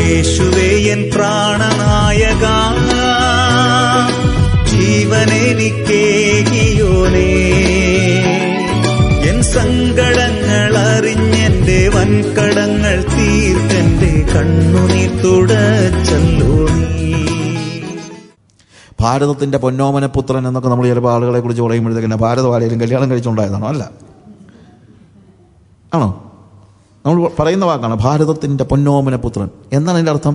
യേശുവേ N പ്രാണനായക, ജീവനെനിക്കേകിയോനേ, N സങ്കടങ്ങൾ അറിഞ്ഞെന്റെ വൻകടങ്ങൾ തീർത്തെന്റെ കണ്ണുനീർ തുടച്ചല്ലോ നീ. ഭാരതത്തിന്റെ പൊന്നോമന പുത്രൻ എന്നൊക്കെ നമ്മൾ ചിലപ്പോൾ ആളുകളെ കുറിച്ച് പറയുമ്പോഴത്തേക്ക് ഭാരതം ആരെങ്കിലും കല്യാണം കഴിച്ചുണ്ടായതാണോ? അല്ല. ആണോ? നമ്മൾ പറയുന്ന വാക്കാണ് ഭാരതത്തിൻ്റെ പൊന്നോമന പുത്രൻ. എന്നാണ് അതിൻ്റെ അർത്ഥം?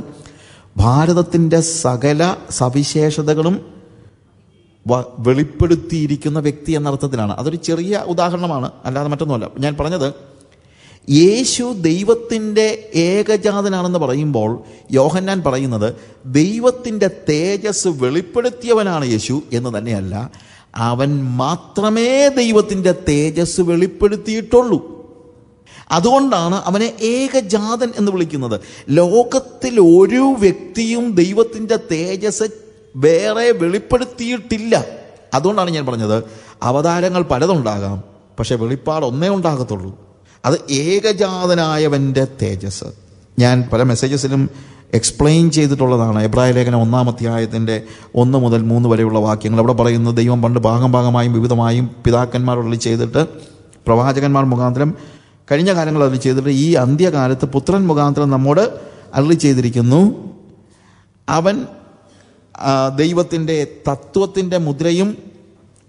ഭാരതത്തിൻ്റെ സകല സവിശേഷതകളും വെളിപ്പെടുത്തിയിരിക്കുന്ന വ്യക്തി എന്ന അർത്ഥത്തിലാണ്. അതൊരു ചെറിയ ഉദാഹരണമാണ്, അല്ലാതെ മറ്റൊന്നുമല്ല. ഞാൻ പറഞ്ഞത്, യേശു ദൈവത്തിൻ്റെ ഏകജാതനാണെന്ന് പറയുമ്പോൾ യോഹന്നാൻ പറയുന്നത് ദൈവത്തിൻ്റെ തേജസ് വെളിപ്പെടുത്തിയവനാണ് യേശു എന്ന് തന്നെയല്ല, അവൻ മാത്രമേ ദൈവത്തിൻ്റെ തേജസ് വെളിപ്പെടുത്തിയിട്ടുള്ളൂ. അതുകൊണ്ടാണ് അവനെ ഏകജാതൻ എന്ന് വിളിക്കുന്നത്. ലോകത്തിൽ ഒരു വ്യക്തിയും ദൈവത്തിൻ്റെ തേജസ് വേറെ വെളിപ്പെടുത്തിയിട്ടില്ല. അതുകൊണ്ടാണ് ഞാൻ പറഞ്ഞത് അവതാരങ്ങൾ പലതുണ്ടാകാം, പക്ഷെ വെളിപ്പാട് ഒന്നേ ഉണ്ടാകത്തുള്ളൂ. അത് ഏകജാതനായവൻ്റെ തേജസ്. ഞാൻ പല മെസ്സേജസിലും എക്സ്പ്ലെയിൻ ചെയ്തിട്ടുള്ളതാണ്. എബ്രായ ലേഖനം 1-ാം അധ്യായത്തിൻ്റെ 1 മുതൽ 3 വരെയുള്ള വാക്യങ്ങൾ. അവിടെ പറയുന്നത് ദൈവം പണ്ട് ഭാഗമായും വിവിധമായും പിതാക്കന്മാരുള്ളിൽ ചെയ്തിട്ട് പ്രവാചകന്മാർ മുഖാന്തരം കഴിഞ്ഞ കാലങ്ങൾ അരുളി ചെയ്തിട്ട് ഈ അന്ത്യകാലത്ത് പുത്രൻ മുഖാന്തരം നമ്മോട് അരുളി ചെയ്തിരിക്കുന്നു. അവൻ ദൈവത്തിൻ്റെ തത്വത്തിൻ്റെ മുദ്രയും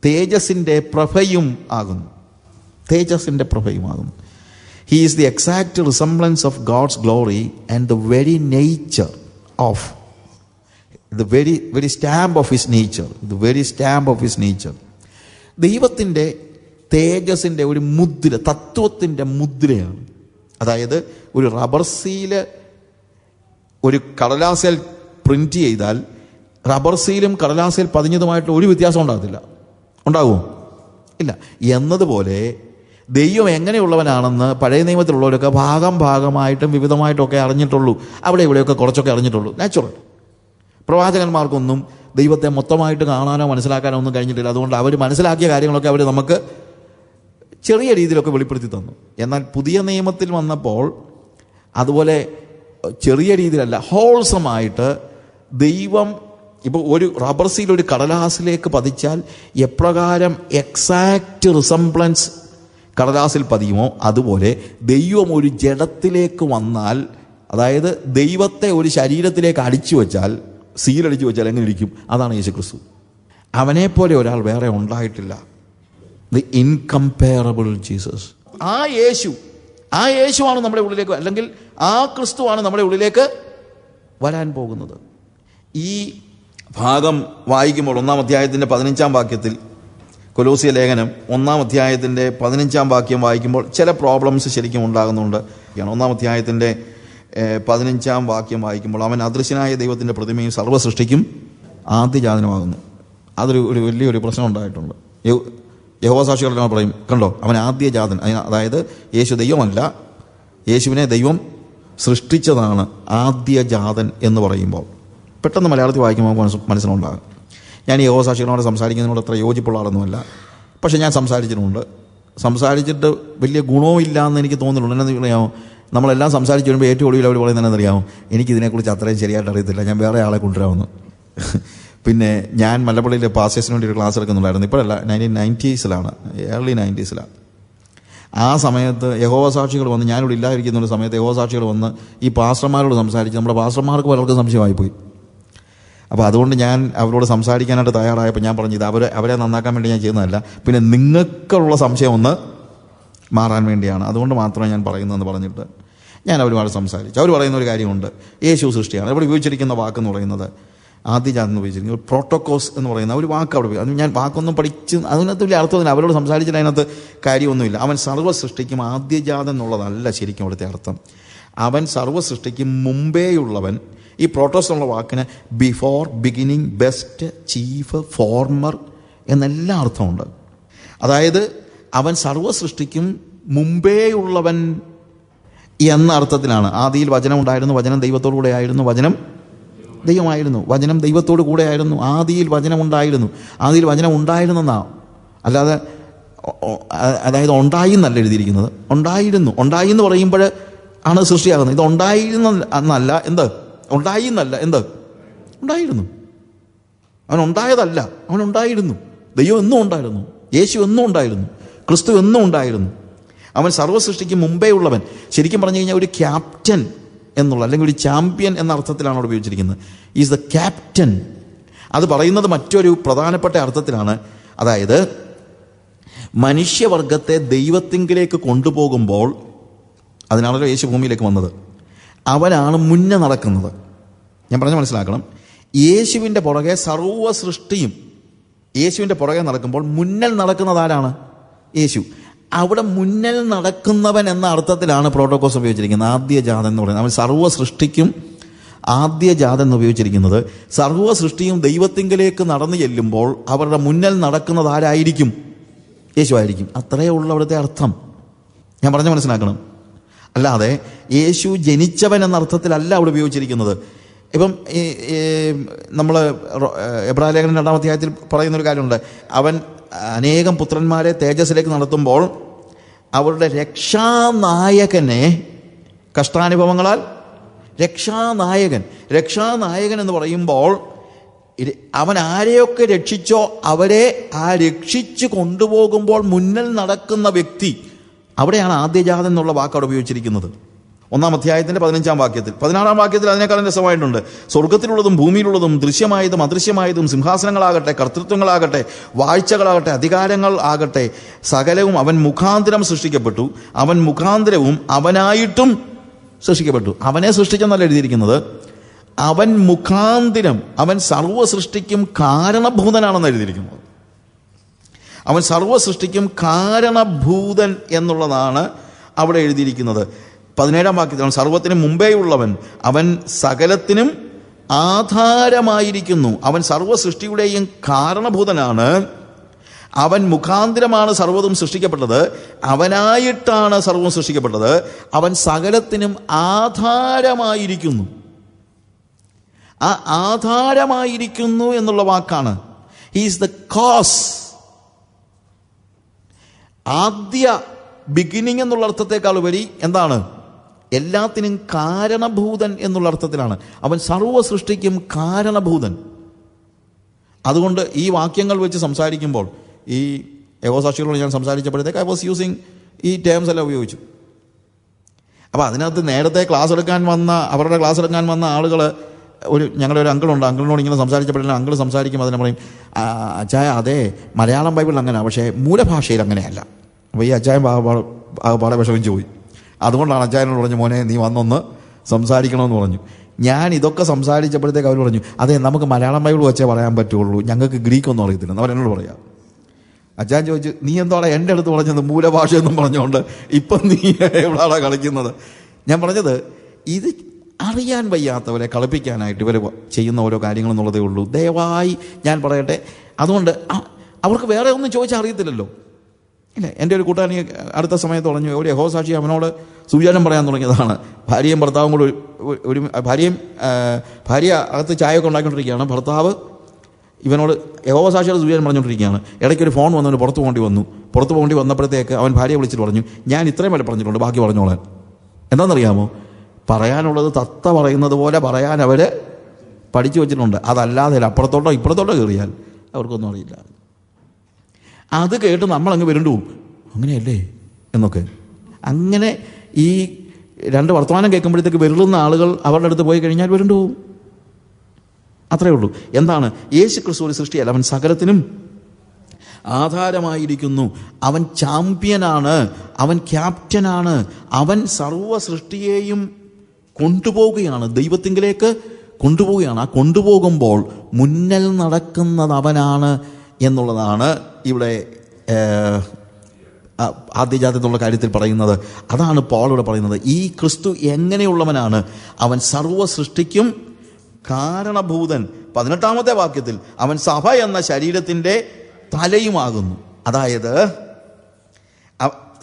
തേജസ്സിൻ്റെ പ്രഭയും ആകുന്നു. തേജസ്സിൻ്റെ പ്രഭയുമാകുന്നു. He is the exact resemblance of God's glory and the very nature of the very stamp of his nature. The very stamp of his nature. ദൈവത്തിൻ്റെ തേജസ്സിൻ്റെ ഒരു മുദ്ര, തത്വത്തിൻ്റെ മുദ്രയാണ്. അതായത് ഒരു റബ്ബർ സീല് ഒരു കടലാസിൽ പ്രിന്റ് ചെയ്താൽ റബ്ബർ സീലും കടലാസിൽ പതിഞ്ഞതുമായിട്ട് ഒരു വ്യത്യാസം ഉണ്ടാകത്തില്ല. ഉണ്ടാകുമോ? ഇല്ല. എന്നതുപോലെ ദൈവം എങ്ങനെയുള്ളവനാണെന്ന് പഴയ നിയമത്തിലുള്ളവരൊക്കെ ഭാഗമായിട്ടും വിവിധമായിട്ടൊക്കെ അറിഞ്ഞിട്ടുള്ളൂ. അവിടെ ഇവിടെയൊക്കെ കുറച്ചൊക്കെ അറിഞ്ഞിട്ടുള്ളൂ. നാച്ചുറൽ. പ്രവാചകന്മാർക്കൊന്നും ദൈവത്തെ മൊത്തമായിട്ട് കാണാനോ മനസ്സിലാക്കാനോ ഒന്നും കഴിഞ്ഞിട്ടില്ല. അതുകൊണ്ട് അവർ മനസ്സിലാക്കിയ കാര്യങ്ങളൊക്കെ അവർ നമുക്ക് ചെറിയ രീതിയിലൊക്കെ വെളിപ്പെടുത്തി തന്നു. എന്നാൽ പുതിയ നിയമത്തിൽ വന്നപ്പോൾ അതുപോലെ ചെറിയ രീതിയിലല്ല, ഹോൾസമായിട്ട് ദൈവം ഇപ്പോൾ ഒരു റബ്ബർ സീൽ ഒരു കടലാസിലേക്ക് പതിച്ചാൽ എപ്രകാരം എക്സാക്റ്റ് റിസംബ്ലൻസ് കടലാസിൽ പതിയുമോ അതുപോലെ ദൈവം ഒരു ജഡത്തിലേക്ക് വന്നാൽ, അതായത് ദൈവത്തെ ഒരു ശരീരത്തിലേക്ക് അടിച്ചു വെച്ചാൽ, സീലടിച്ചു വെച്ചാൽ എങ്ങനെ ഇരിക്കും? അതാണ് യേശുക്രിസ്തു. അവനെപ്പോലെ ഒരാൾ വേറെ ഉണ്ടായിട്ടില്ല. The incomparable Jesus. ആ യേശുവാണ് നമ്മുടെ ഉള്ളിലേക്ക്, അല്ലെങ്കിൽ ആ ക്രിസ്തുവാണ് നമ്മുടെ ഉള്ളിലേക്ക് വരാൻ പോകുന്നത്. ഈ ഭാഗം വായിക്കുമ്പോൾ 1-ാം അധ്യായത്തിൻ്റെ 15-ാം വാക്യത്തിൽ, കൊലോസ്യ ലേഖനം 1-ാം അധ്യായത്തിൻ്റെ 15-ാം വാക്യം വായിക്കുമ്പോൾ ചില പ്രോബ്ലംസ് ശരിക്കും ഉണ്ടാകുന്നുണ്ട്. 1-ാം അധ്യായത്തിൻ്റെ 15-ാം വാക്യം വായിക്കുമ്പോൾ അവൻ അദൃശ്യനായ ദൈവത്തിൻ്റെ പ്രതിമയും സർവ്വ സൃഷ്ടിക്കും ആദ്യജാതനുമാകുന്നു. അതൊരു വലിയൊരു പ്രശ്നം ഉണ്ടായിട്ടുണ്ട്. യഹോവസാക്ഷികളെല്ലാം പറയും, കണ്ടോ അവൻ ആദ്യജാതൻ. അതായത് യേശു ദൈവമല്ല, യേശുവിനെ ദൈവം സൃഷ്ടിച്ചതാണ് ആദ്യജാതൻ എന്ന് പറയുമ്പോൾ പെട്ടെന്ന് മലയാളത്തിൽ വായിക്കുമ്പോൾ മനസ്സിലുണ്ടാകും. ഞാൻ ഈ യഹോവസാക്ഷികളോട് സംസാരിക്കുന്നതിനോട് അത്ര യോജിപ്പുള്ള ആളൊന്നുമല്ല, പക്ഷേ ഞാൻ സംസാരിച്ചിട്ട് വലിയ ഗുണവും ഇല്ല എന്ന് എനിക്ക് തോന്നുന്നുള്ളൂ. എന്നു പറയാമോ, നമ്മളെല്ലാം സംസാരിച്ച് വരുമ്പോൾ ഏറ്റവും ഒടുവിൽ അവർ പറയുന്നത് എന്നറിയാമോ, എനിക്കിതിനെക്കുറിച്ച് അത്രയും ശരിയായിട്ട് അറിയത്തില്ല, ഞാൻ വേറെ ആളെ കൊണ്ടുവരാമെന്ന്. പിന്നെ ഞാൻ മല്ലപ്പള്ളിയിൽ പാസ്റ്റേഴ്സിന് വേണ്ടി ഒരു ക്ലാസ് എടുക്കുന്നുണ്ടായിരുന്നു. ഇപ്പോഴല്ല, 1990s, ഏർലി 90s. ആ സമയത്ത് യഹോവസാക്ഷികൾ വന്ന്, ഞാനിവിടെ ഇല്ലാതിരിക്കുന്ന ഒരു സമയത്ത് യഹോവസാക്ഷികൾ വന്ന് ഈ പാസ്റ്റർമാരോട് സംസാരിച്ച് നമ്മുടെ പാസ്റ്റർമാർക്ക് പലർക്കും സംശയമായിപ്പോയി. അപ്പോൾ അതുകൊണ്ട് ഞാൻ അവരോട് സംസാരിക്കാനായിട്ട് തയ്യാറായപ്പോൾ ഞാൻ പറഞ്ഞു, ഇത് അവരെ നന്നാക്കാൻ വേണ്ടി ഞാൻ ചെയ്യുന്നതല്ല, പിന്നെ നിങ്ങൾക്കുള്ള സംശയം ഒന്ന് മാറാൻ വേണ്ടിയാണ്, അതുകൊണ്ട് മാത്രമേ ഞാൻ പറയുന്നതെന്ന് പറഞ്ഞിട്ട് ഞാൻ അവരുമായിട്ട് സംസാരിച്ചു. അവർ പറയുന്ന ഒരു കാര്യമുണ്ട്, യേശു സൃഷ്ടിയാണ്. ഇവിടെ ഉപയോഗിച്ചിരിക്കുന്ന വാക്കെന്ന് പറയുന്നത് ആദ്യജാതൻ എന്ന് ഉപയോഗിച്ചിരിക്കുന്നത് പ്രോട്ടോക്കോസ് എന്ന് പറയുന്ന ഒരു വാക്ക് അവിടെ. അത് ഞാൻ വാക്കൊന്നും പഠിച്ച് അതിനകത്ത് വലിയ അർത്ഥമില്ല, അവരോട് സംസാരിച്ചിട്ട് അതിനകത്ത് കാര്യമൊന്നുമില്ല. അവൻ സർവ്വ സൃഷ്ടിക്കും ആദ്യജാതൻ എന്നുള്ളതല്ല ശരിക്കും അവിടുത്തെ അർത്ഥം. അവൻ സർവ്വ സൃഷ്ടിക്കും മുമ്പേയുള്ളവൻ. ഈ പ്രോട്ടോസ് എന്നുള്ള വാക്കിന് before, beginning, best, chief, former എന്നെല്ലാം അർത്ഥമുണ്ട്. അതായത് അവൻ സർവ്വ സൃഷ്ടിക്കും മുമ്പേയുള്ളവൻ എന്ന അർത്ഥത്തിലാണ്. ആദിയിൽ വചനം ഉണ്ടായിരുന്നു, വചനം ദൈവത്തോടു കൂടെ ആയിരുന്നു, വചനം ദൈവമായിരുന്നു, വചനം ദൈവത്തോടു കൂടെ ആയിരുന്നു, ആദിയിൽ വചനം ഉണ്ടായിരുന്നു. ആദിയിൽ വചനം ഉണ്ടായിരുന്നെന്നാ, അല്ലാതെ അതായത് ഉണ്ടായി എന്നല്ല എഴുതിയിരിക്കുന്നത്. ഉണ്ടായി എന്ന് പറയുമ്പോൾ ആണ് സൃഷ്ടിയാകുന്നത്. ഇത് ഉണ്ടായിരുന്ന എന്നല്ല, എന്ത് ഉണ്ടായി എന്നല്ല, എന്ത് ഉണ്ടായിരുന്നു. അവൻ ഉണ്ടായതല്ല, അവൻ ഉണ്ടായിരുന്നു. ദൈവം എന്നും ഉണ്ടായിരുന്നു, യേശു എന്നും ഉണ്ടായിരുന്നു, ക്രിസ്തു എന്നും ഉണ്ടായിരുന്നു. അവൻ സർവ്വസൃഷ്ടിക്ക് മുമ്പേ ഉള്ളവൻ. ശരിക്കും പറഞ്ഞു കഴിഞ്ഞാൽ ഒരു ക്യാപ്റ്റൻ എന്നുള്ള, അല്ലെങ്കിൽ ഒരു ചാമ്പ്യൻ എന്ന അർത്ഥത്തിലാണ് അവിടെ ഉപയോഗിച്ചിരിക്കുന്നത്. Is the captain. അത് പറയുന്നത് മറ്റൊരു പ്രധാനപ്പെട്ട അർത്ഥത്തിലാണ്. അതായത് മനുഷ്യവർഗത്തെ ദൈവത്തിങ്കിലേക്ക് കൊണ്ടുപോകുമ്പോൾ, അതിനാണല്ലോ യേശു ഭൂമിയിലേക്ക് വന്നത്, അവനാണ് മുന്നേ നടക്കുന്നത്. ഞാൻ പറഞ്ഞ് മനസ്സിലാക്കണം. യേശുവിൻ്റെ പുറകെ സർവ്വ സൃഷ്ടിയും യേശുവിൻ്റെ പുറകെ നടക്കുമ്പോൾ മുന്നിൽ നടക്കുന്നത് ആരാണ്? യേശു. അവിടെ മുന്നിൽ നടക്കുന്നവൻ എന്ന അർത്ഥത്തിലാണ് പ്രോട്ടോക്കോസ് ഉപയോഗിച്ചിരിക്കുന്നത്. ആദ്യജാതൻ എന്ന് പറയുന്നത്, അവൻ സർവ്വ സൃഷ്ടിക്കും ആദ്യജാതൻ എന്ന് ഉപയോഗിച്ചിരിക്കുന്നത്. സർവ്വ സൃഷ്ടിയും ദൈവത്തിങ്കിലേക്ക് നടന്നു ചെല്ലുമ്പോൾ അവരുടെ മുന്നിൽ നടക്കുന്നത് ആരായിരിക്കും? യേശു ആയിരിക്കും. അത്രയേ ഉള്ളൂ അവിടുത്തെ അർത്ഥം. ഞാൻ പറഞ്ഞ് മനസ്സിലാക്കണം. അല്ലാതെ യേശു ജനിച്ചവൻ എന്ന അർത്ഥത്തിലല്ല അവിടെ ഉപയോഗിച്ചിരിക്കുന്നത്. ഇപ്പം നമ്മൾ എബ്രായ ലേഖനം 2-ാം അധ്യായത്തിൽ പറയുന്നൊരു കാര്യമുണ്ട്. അവൻ അനേകം പുത്രന്മാരെ തേജസ്സിലേക്ക് നടത്തുമ്പോൾ അവരുടെ രക്ഷാനായകനെ കഷ്ടാനുഭവങ്ങളാൽ രക്ഷാനായകൻ എന്ന് പറയുമ്പോൾ അവൻ ആരെയൊക്കെ രക്ഷിച്ചോ അവരെ ആ രക്ഷിച്ചു കൊണ്ടുപോകുമ്പോൾ മുന്നിൽ നടക്കുന്ന വ്യക്തി, അവിടെയാണ് ആദ്യജാതൻ എന്നുള്ള വാക്ക് അവിടെ ഉപയോഗിച്ചിരിക്കുന്നത്. 1-ാം അധ്യായത്തിൻ്റെ 15-ാം വാക്യത്തിൽ. 16-ാം വാക്യത്തിൽ അതിനേക്കാളും രസമായിട്ടുണ്ട്. സ്വർഗത്തിലുള്ളതും ഭൂമിയിലുള്ളതും ദൃശ്യമായതും അദൃശ്യമായതും സിംഹാസനങ്ങളാകട്ടെ, കർത്തൃത്വങ്ങളാകട്ടെ, വാഴ്ചകളാകട്ടെ, അധികാരങ്ങൾ ആകട്ടെ, സകലവും അവൻ മുഖാന്തരം സൃഷ്ടിക്കപ്പെട്ടു, അവൻ മുഖാന്തരവും അവനായിട്ടും സൃഷ്ടിക്കപ്പെട്ടു. അവനെ സൃഷ്ടിച്ചെന്നല്ല എഴുതിയിരിക്കുന്നത്, അവൻ മുഖാന്തരം, അവൻ സർവ്വ സൃഷ്ടിക്കും കാരണഭൂതനാണെന്ന് എഴുതിയിരിക്കുന്നത്. അവൻ സർവ്വ സൃഷ്ടിക്കും കാരണഭൂതൻ എന്നുള്ളതാണ് അവിടെ എഴുതിയിരിക്കുന്നത്. 17-ാം വാക്യത്തിൽ അവൻ സർവ്വത്തിനും മുമ്പേ ഉള്ളവൻ, അവൻ സകലത്തിനും ആധാരമായിരിക്കുന്നു, അവൻ സർവ്വ സൃഷ്ടിയുടെയും കാരണഭൂതനാണ്, അവൻ മുഖാന്തരമാണ് സർവ്വതും സൃഷ്ടിക്കപ്പെട്ടത്, അവനായിട്ടാണ് സർവ്വം സൃഷ്ടിക്കപ്പെട്ടത്, അവൻ സകലത്തിനും ആധാരമായിരിക്കുന്നു. ആ ആധാരമായിരിക്കുന്നു എന്നുള്ള വാക്കാണ് ഹീസ് ദ കോസ്. ആദ്യ ബിഗിനിങ് എന്നുള്ള അർത്ഥത്തെക്കാൾ ഉപരി എന്താണ്? എല്ലാത്തിനും കാരണഭൂതൻ എന്നുള്ള അർത്ഥത്തിലാണ്. അവൻ സർവ്വ സൃഷ്ടിക്കും കാരണഭൂതൻ. അതുകൊണ്ട് ഈ വാക്യങ്ങൾ വെച്ച് സംസാരിക്കുമ്പോൾ, ഈ യഹോസാക്ഷികളോട് ഞാൻ സംസാരിച്ചപ്പോഴത്തേക്ക് ഐ വാസ് യൂസിങ് ഈ ടേംസ് എല്ലാം ഉപയോഗിച്ചു. അപ്പോൾ അതിനകത്ത് നേരത്തെ അവരുടെ ക്ലാസ് എടുക്കാൻ വന്ന ആളുകൾ, ഞങ്ങളുടെ ഒരു അങ്കിളുണ്ട്, അങ്കിളിനോട് ഇങ്ങനെ സംസാരിച്ചപ്പോഴേ അങ്കിൾ സംസാരിക്കുമ്പോൾ അതിനെ പറയും, അച്ചായ അതെ മലയാളം ബൈബിളിൽ അങ്ങനെയാണ്, പക്ഷേ മൂലഭാഷയിൽ അങ്ങനെയല്ല. അപ്പോൾ ഈ അച്ചായൻ പാടെ വിഷമിച്ച് പോയി. അതുകൊണ്ടാണ് അച്ചായനോട് പറഞ്ഞു, മോനെ നീ വന്നൊന്ന് സംസാരിക്കണമെന്ന് പറഞ്ഞു. ഞാൻ ഇതൊക്കെ സംസാരിച്ചപ്പോഴത്തേക്ക് അവർ പറഞ്ഞു, അതെ നമുക്ക് മലയാളം ബൈബിൾ വെച്ചേ പറയാൻ പറ്റുള്ളൂ, ഞങ്ങൾക്ക് ഗ്രീക്കൊന്നും അറിയത്തില്ല. അവരെന്നോട് പറയാം. അച്ചായൻ ചോദിച്ചു, നീ എന്താണ് എൻ്റെ അടുത്ത് പറഞ്ഞത് മൂലഭാഷയെന്നും പറഞ്ഞുകൊണ്ട് ഇപ്പം നീ എവിടെയാണ് കളിക്കുന്നത്? ഞാൻ പറഞ്ഞത്, ഇത് അറിയാൻ വയ്യാത്തവരെ കളിപ്പിക്കാനായിട്ട് ഇവർ ചെയ്യുന്ന ഓരോ കാര്യങ്ങളെന്നുള്ളതേ ഉള്ളൂ. ദയവായി ഞാൻ പറയട്ടെ, അതുകൊണ്ട് അവർക്ക് വേറെ ഒന്നും ചോദിച്ചാൽ അറിയത്തില്ലല്ലോ. ഇല്ല, എൻ്റെ ഒരു കൂട്ടുകാരൻ അടുത്ത സമയത്ത് പറഞ്ഞു, ഒരു യഹോസാക്ഷി അവനോട് സുവിശേഷം പറയാൻ തുടങ്ങിയതാണ്. ഭാര്യയും ഭർത്താവും കൂടെ ഒരു ഭാര്യ അകത്ത് ചായയൊക്കെ ഉണ്ടാക്കിക്കൊണ്ടിരിക്കുകയാണ്. ഭർത്താവ് ഇവനോട് യഹോസാക്ഷിയുടെ സുവിശേഷം പറഞ്ഞുകൊണ്ടിരിക്കുകയാണ്. ഇടയ്ക്കൊരു ഫോൺ വന്നവന് പുറത്ത് പോകേണ്ടി വന്നപ്പോഴത്തേക്ക് അവൻ ഭാര്യയെ വിളിച്ചിട്ട് പറഞ്ഞു, ഞാൻ ഇത്രയും വരെ പറഞ്ഞിട്ടുണ്ട്, ബാക്കി പറഞ്ഞോളാൻ. എന്താണെന്നറിയാമോ? പറയാനുള്ളത് തത്ത പറയുന്നത് പോലെ പറയാൻ അവർ പഠിച്ചു വച്ചിട്ടുണ്ട്. അതല്ലാതെ അപ്പുറത്തോട്ടോ ഇപ്പുറത്തോട്ടോ കയറിയാൽ അവർക്കൊന്നും അറിയില്ല. അത് കേട്ട് നമ്മളങ്ങ് വരണ്ടു അങ്ങനെയല്ലേ എന്നൊക്കെ. അങ്ങനെ ഈ രണ്ട് വർത്തമാനം കേൾക്കുമ്പോഴത്തേക്ക് വെറുളുന്ന ആളുകൾ അവരുടെ അടുത്ത് പോയി കഴിഞ്ഞാൽ വരണ്ടു പോവും. അത്രയേ ഉള്ളൂ. എന്താണ്? യേശു ക്രിസ്തു ഒരു സൃഷ്ടിയല്ല, അവൻ സകലത്തിനും ആധാരമായിരിക്കുന്നു. അവൻ ചാമ്പ്യനാണ്, അവൻ ക്യാപ്റ്റനാണ്, അവൻ സർവ്വ സൃഷ്ടിയെയും കൊണ്ടുപോവുകയാണ്, ദൈവത്തിങ്കിലേക്ക് കൊണ്ടുപോവുകയാണ്. ആ കൊണ്ടുപോകുമ്പോൾ മുന്നിൽ നടക്കുന്നത് അവനാണ് എന്നുള്ളതാണ് ഇവിടെ ആദ്യജാതൻ എന്നുള്ള കാര്യത്തിൽ പറയുന്നത്. അതാണ് പോൾ ഇവിടെ പറയുന്നത്. ഈ ക്രിസ്തു എങ്ങനെയുള്ളവനാണ്? അവൻ സർവ്വ സൃഷ്ടിക്കും കാരണഭൂതൻ. 18-ാമത്തെ വാക്യത്തിൽ അവൻ സഭ എന്ന ശരീരത്തിൻ്റെ തലയുമാകുന്നു. അതായത്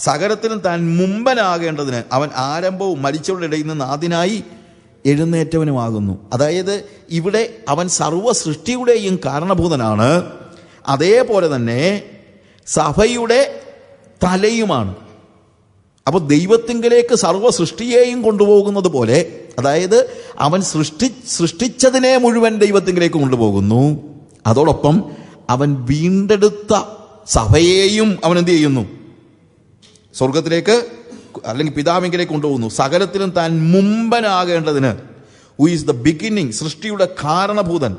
സകലത്തിനും താൻ മുമ്പനാകേണ്ടതിന് അവൻ ആരംഭവും മരിച്ചവരുടെ ഇടയിൽ നിന്ന് ആദ്യനായി എഴുന്നേറ്റവനുമാകുന്നു. അതായത് ഇവിടെ അവൻ സർവ്വ സൃഷ്ടിയുടെയും കാരണഭൂതനാണ്, അതേപോലെ തന്നെ സഭയുടെ തലയുമാണ്. അപ്പോൾ ദൈവത്തിങ്കിലേക്ക് സർവ്വ സൃഷ്ടിയെയും കൊണ്ടുപോകുന്നത് പോലെ അതായത് അവൻ സൃഷ്ടിച്ചതിനെ മുഴുവൻ ദൈവത്തിലേക്ക് കൊണ്ടുപോകുന്നു. അതോടൊപ്പം അവൻ വീണ്ടെടുത്ത സഭയെയും അവൻ എന്ത് ചെയ്യുന്നു? സ്വർഗത്തിലേക്ക് അല്ലെങ്കിൽ പിതാവിങ്കിലേക്ക് കൊണ്ടുപോകുന്നു. സകലത്തിലും താൻ മുമ്പനാകേണ്ടതിന്, ഹു ഈസ് ദ ബിഗിനിങ്, സൃഷ്ടിയുടെ കാരണഭൂതൻ,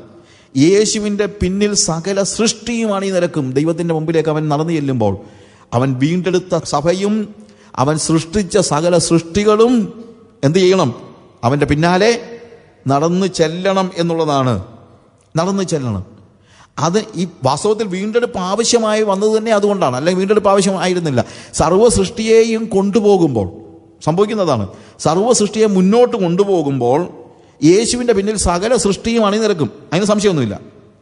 യേശുവിൻ്റെ പിന്നിൽ സകല സൃഷ്ടിയുമാണ് ഈ നിരക്കും. ദൈവത്തിൻ്റെ മുമ്പിലേക്ക് അവൻ നടന്നു ചെല്ലുമ്പോൾ അവൻ വീണ്ടെടുത്ത സഭയും അവൻ സൃഷ്ടിച്ച സകല സൃഷ്ടികളും എന്ത് ചെയ്യണം? അവൻ്റെ പിന്നാലെ നടന്നു ചെല്ലണം എന്നുള്ളതാണ്. നടന്നു ചെല്ലണം. അത് ഈ വാസ്തവത്തിൽ വീണ്ടെടുപ്പ് ആവശ്യമായി വന്നത് തന്നെ അതുകൊണ്ടാണ്. അല്ലെങ്കിൽ വീണ്ടെടുപ്പ് ആവശ്യമായിരുന്നില്ല. സർവ്വ സൃഷ്ടിയെയും കൊണ്ടുപോകുമ്പോൾ സംഭവിക്കുന്നതാണ്. സർവ്വ സൃഷ്ടിയെ മുന്നോട്ട് കൊണ്ടുപോകുമ്പോൾ യേശുവിൻ്റെ പിന്നിൽ സകല സൃഷ്ടിയും അണിനിരക്കും. അതിന് സംശയമൊന്നുമില്ല.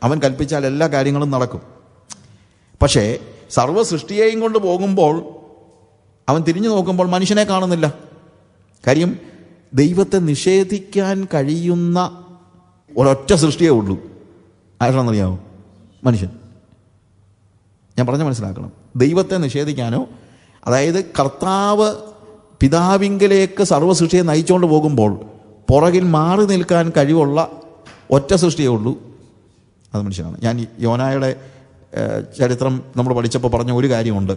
അവൻ കൽപ്പിച്ചാൽ എല്ലാ കാര്യങ്ങളും നടക്കും. പക്ഷേ സർവ്വ സൃഷ്ടിയെയും കൊണ്ട് പോകുമ്പോൾ അവൻ തിരിഞ്ഞു നോക്കുമ്പോൾ മനുഷ്യനെ കാണുന്നില്ല. കാര്യം ദൈവത്തെ നിഷേധിക്കാൻ കഴിയുന്ന ഒരൊറ്റ സൃഷ്ടിയേ ഉള്ളൂ. ആരാണെന്നറിയാമോ? മനുഷ്യൻ. ഞാൻ പറഞ്ഞ മനസ്സിലാക്കണം. ദൈവത്തെ നിഷേധിക്കാനോ, അതായത് കർത്താവ് പിതാവിങ്കലേക്ക് സർവ്വ സൃഷ്ടിയെ നയിച്ചുകൊണ്ട് പോകുമ്പോൾ പുറകിൽ മാറി നിൽക്കാൻ കഴിവുള്ള ഒറ്റ സൃഷ്ടിയേ ഉള്ളൂ, അത് മനുഷ്യനാണ്. ഞാൻ യോനായുടെ ചരിത്രം നമ്മൾ പഠിച്ചപ്പോൾ പറഞ്ഞ ഒരു കാര്യമുണ്ട്.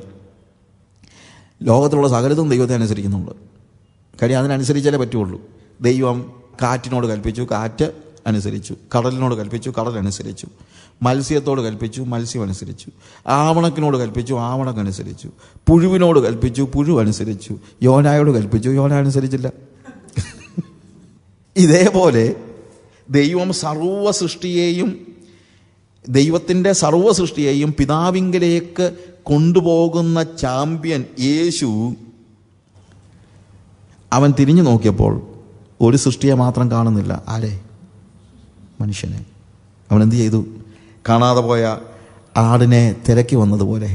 ലോകത്തിലുള്ള സകലതും ദൈവത്തെ അനുസരിക്കുന്നുണ്ട്. കാര്യം അതിനനുസരിച്ചാലേ പറ്റുള്ളൂ. ദൈവം കാറ്റിനോട് കൽപ്പിച്ചു, കാറ്റ് അനുസരിച്ചു. കടലിനോട് കൽപ്പിച്ചു, കടൽ അനുസരിച്ചു. മത്സ്യത്തോട് കൽപ്പിച്ചു, മത്സ്യം അനുസരിച്ചു. ആവണക്കിനോട് കൽപ്പിച്ചു, ആവണക്ക് അനുസരിച്ചു. പുഴുവിനോട് കൽപ്പിച്ചു, പുഴു അനുസരിച്ചു. യോനായോട് കൽപ്പിച്ചു, യോന അനുസരിച്ചില്ല. ഇതേപോലെ ദൈവം സർവ്വ സൃഷ്ടിയെയും, ദൈവത്തിൻ്റെ സർവ്വ സൃഷ്ടിയെയും പിതാവിങ്കലേക്ക് കൊണ്ടുപോകുന്ന ചാമ്പ്യൻ യേശു, അവൻ തിരിഞ്ഞു നോക്കിയപ്പോൾ ഒരു സൃഷ്ടിയെ മാത്രം കാണുന്നില്ല. ആരെ? മനുഷ്യനെ. അവൻ എന്ത് ചെയ്തു? കാണാതെ പോയ ആടിനെ തിരക്കി വന്നതുപോലെ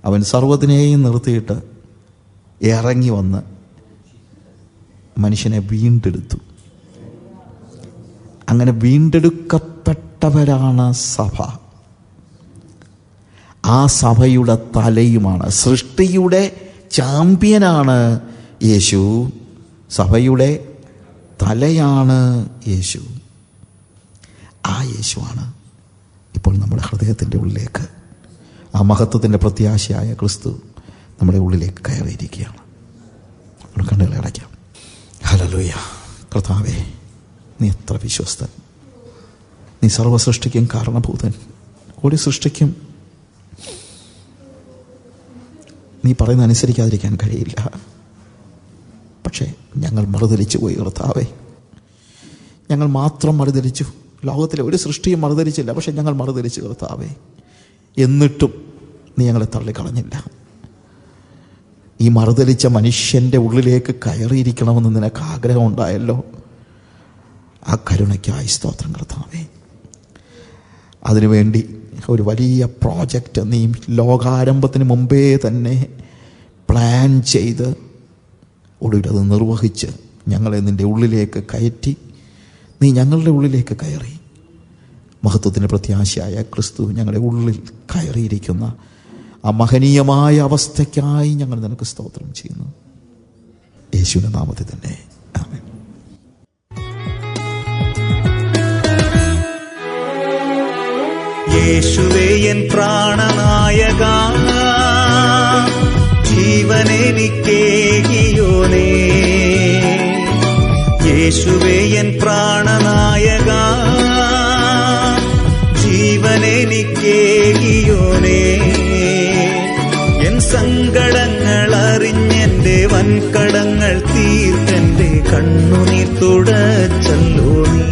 അവൻ സർവ്വത്തിനെയും നിർത്തിയിട്ട് ഇറങ്ങി വന്ന് മനുഷ്യനെ വീണ്ടെടുത്തു. അങ്ങനെ വീണ്ടെടുക്കപ്പെട്ടവരാണ് സഭ. ആ സഭയുടെ തലയുമാണ്. സൃഷ്ടിയുടെ ചാമ്പ്യനാണ് യേശു. സഭയുടെ തലയാണ് യേശു. ആ യേശുവാണ് ഇപ്പോൾ നമ്മുടെ ഹൃദയത്തിൻ്റെ ഉള്ളിലേക്ക്, ആ മഹത്വത്തിൻ്റെ പ്രത്യാശയായ ക്രിസ്തു നമ്മുടെ ഉള്ളിലേക്ക് കയറിയിരിക്കുകയാണ്. നമ്മുടെ കണ്ണുകളെ അടയ്ക്കാം. ഹല്ലേലൂയ. കർത്താവേ, നീ എത്ര വിശ്വസ്തൻ. നീ സർവ്വ സൃഷ്ടിക്കും കാരണഭൂതൻ. ഒരു സൃഷ്ടിക്കും നീ പറയുന്ന അനുസരിക്കാതിരിക്കാൻ കഴിയില്ല. പക്ഷേ ഞങ്ങൾ മറുതലിച്ചു പോയി കർത്താവേ. ഞങ്ങൾ മാത്രം മറുതലിച്ചു. ലോകത്തിലെ ഒരു സൃഷ്ടിയും മറുതലിച്ചില്ല. പക്ഷെ ഞങ്ങൾ മറുതലിച്ചു കർത്താവേ. എന്നിട്ടും നീ ഞങ്ങളെ തള്ളിക്കളഞ്ഞില്ല. ഈ മറുതലിച്ച മനുഷ്യൻ്റെ ഉള്ളിലേക്ക് കയറിയിരിക്കണമെന്ന് നിനക്ക് ആഗ്രഹമുണ്ടായല്ലോ. ആ കരുണയ്ക്കായി സ്തോത്രം കർത്താവേ. അതിനുവേണ്ടി ഒരു വലിയ പ്രോജക്റ്റ് നീ ലോകാരംഭത്തിന് മുമ്പേ തന്നെ പ്ലാൻ ചെയ്ത് ഒടുവിൽ അത് നിർവഹിച്ച് ഞങ്ങളെ നിൻ്റെ ഉള്ളിലേക്ക് കയറ്റി. നീ ഞങ്ങളുടെ ഉള്ളിലേക്ക് കയറി. മഹത്വത്തിൻ്റെ പ്രത്യാശയായ ക്രിസ്തു ഞങ്ങളുടെ ഉള്ളിൽ കയറിയിരിക്കുന്ന ആ മഹനീയമായ അവസ്ഥയ്ക്കായി ഞങ്ങൾ നിനക്ക് സ്തോത്രം ചെയ്യുന്നു. യേശുവിന്റെ നാമത്തിൽ തന്നെ ആമേൻ. യേശുവേ എൻ പ്രാണനായക, ജീവനെനിക്കേകിയോനേ. യേശുവേ എൻ പ്രാണനായക, ജീവനെനിക്കേകിയോനേ. എൻ സങ്കടങ്ങൾ അറിഞ്ഞെന്റെ വൻകടങ്ങൾ തീർത്തെന്റെ കണ്ണുനീർ തുടച്ചല്ലോ നീ.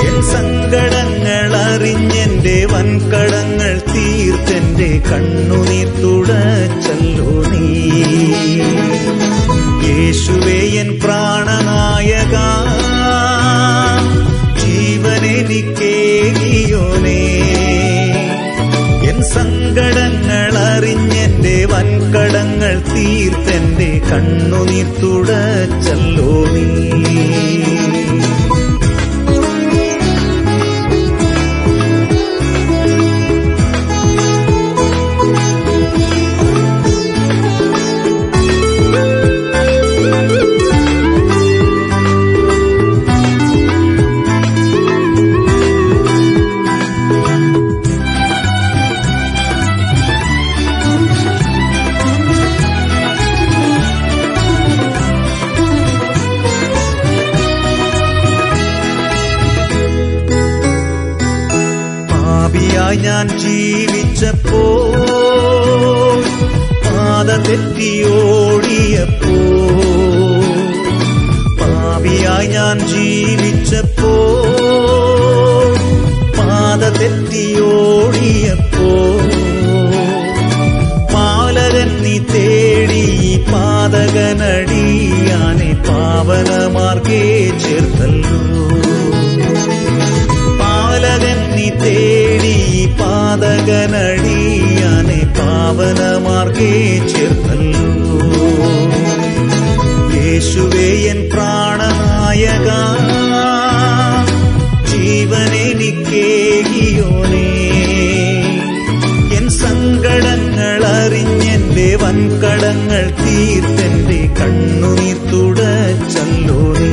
എൻ സങ്കടങ്ങൾ അറിഞ്ഞെന്റെ വൻകടങ്ങൾ തീർത്തെന്റെ കണ്ണുനീർ തുടച്ചല്ലോ നീ. യേശുവേ എൻ പ്രാണനായക, ജീവനെനിക്കേകിയോനേ. എൻ സങ്കടങ്ങൾ അറിഞ്ഞെന്റെ വൻകടങ്ങൾ തീർത്തെന്റെ കണ്ണുനീർ തുടച്ചല്ലോ നീ. ഞാൻ ജീവിച്ചപ്പോ പാത തെറ്റിയോടിയപ്പോ പാപിയായി ഞാൻ ജീവിച്ചപ്പോ പാത തെറ്റിയോടിയപ്പോ പാലകൻ നീ തേടി പാതകനടിയാനെ പാവനമാർഗേ ചേർത്തല്ലോ പാലകൻ നീ തേടി പാതകനടിയാനെ പാവനമാർഗേ ചേർത്തല്ലോ യേശുവേ എൻ പ്രാണനായക ജീവനെനിക്കേകിയോനേ എൻ സങ്കടങ്ങൾ അറിഞ്ഞെന്റെ വൻകടങ്ങൾ തീർത്തെന്റെ കണ്ണുനീർ തുടച്ചല്ലോ നീ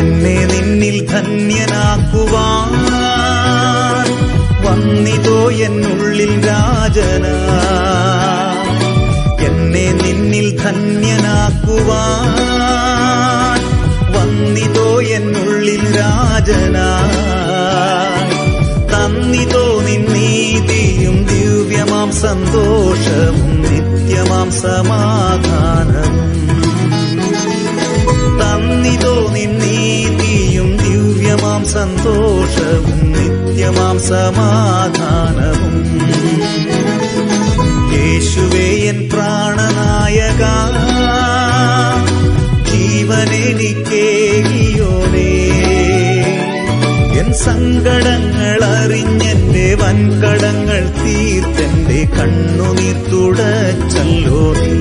എന്നെ നിന്നിൽ ധന്യനാക്കുവാൻ വന്നിതോ എന്നുള്ളിൽ രാജന എന്നെ നിന്നിൽ ധന്യനാക്കുവാൻ വന്നിതോ എന്നുള്ളിൽ രാജന തന്നിതോ നിന്നീതിയും ദിവ്യമാം സന്തോഷവും നിത്യമാം സമാധാനവും തന്നിതോ നിന്നീതിയും ദിവ്യമാം സന്തോഷവും നിത്യമാം സമാധാനവും യേശുവേ എൻ പ്രാണനായക ജീവനെനിക്കേകിയോനേ എൻ സങ്കടങ്ങൾ അറിഞ്ഞെന്റെ വൻകടങ്ങൾ തീർത്തെന്റെ കണ്ണുനീർ തുടച്ചല്ലോ നീ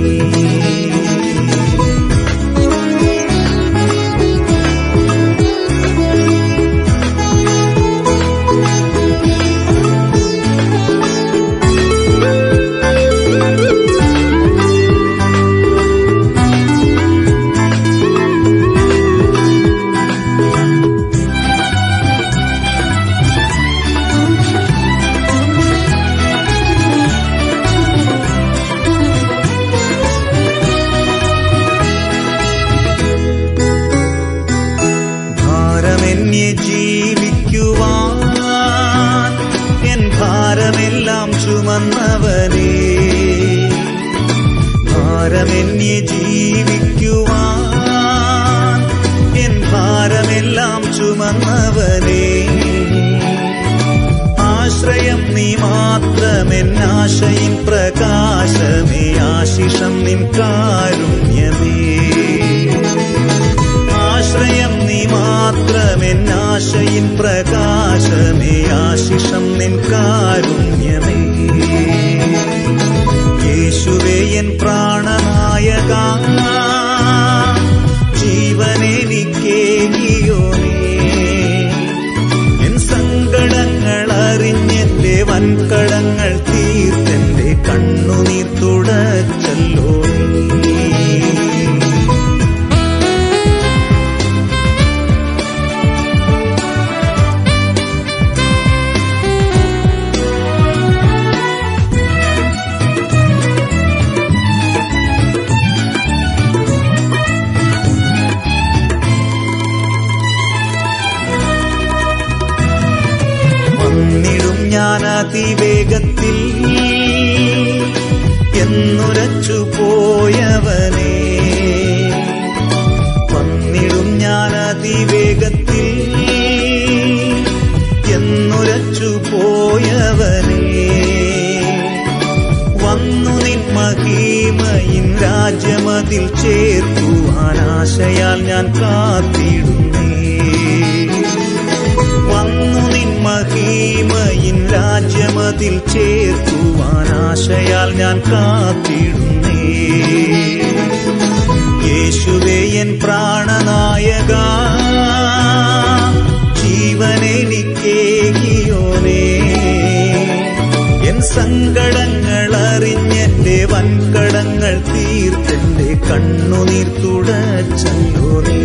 ഭാരമെന്നെ ജീവിക്കുവാൻ എൻ ഭാരമെല്ലാം ചുമന്നവനേ ഭാരമെന്നെ ജീവിക്കുവാൻ എൻ ഭാരമെല്ലാം ചുമന്നവനേ ആശ്രയം നീ മാത്രമെന്നാശയിൻ പ്രകാശമേ ആശിഷം നിൻ കാരുണ്യമേ ആശ്രയം നീ മാത്രമെന്നാശയിൻ പ്രകാശമേ ആശിഷം നിൻ കാരുണ്യമേ യേശുവേ എൻ പ്രാണനായക ജീവനെനിക്കേകിയോനേ എൻ സങ്കടങ്ങൾ അറിഞ്ഞെന്റെ വൻകടങ്ങൾ തീർത്തെന്റെ കണ്ണുനീർ തുടച്ചല്ലോ നീ വന്നിടും ഞാൻ അതിവേഗത്തിൽ എന്നുരച്ചു പോയവനേ വന്നിടും ഞാൻ അതിവേഗത്തിൽ എന്നുരച്ചു പോയവനേ വന്നു നിൻ മഹിമയിൻ രാജ്യമതിൽ ചേർക്കുവാൻ ആശയാൽ ഞാൻ കാത്തിടുന്നേ വന്നു നിൻ മഹിമയിൻ രാജ്യമതിൽ ചേർക്കുവാൻ ആശയാൽ ഞാൻ കാത്തിടുന്നേ യേശുവേ എൻ പ്രാണനായക ജീവനെനിക്കേകിയോനേ എൻ സങ്കടങ്ങൾ എന്റെ കണ്ണുനീർ തുടച്ചല്ലോ നീ.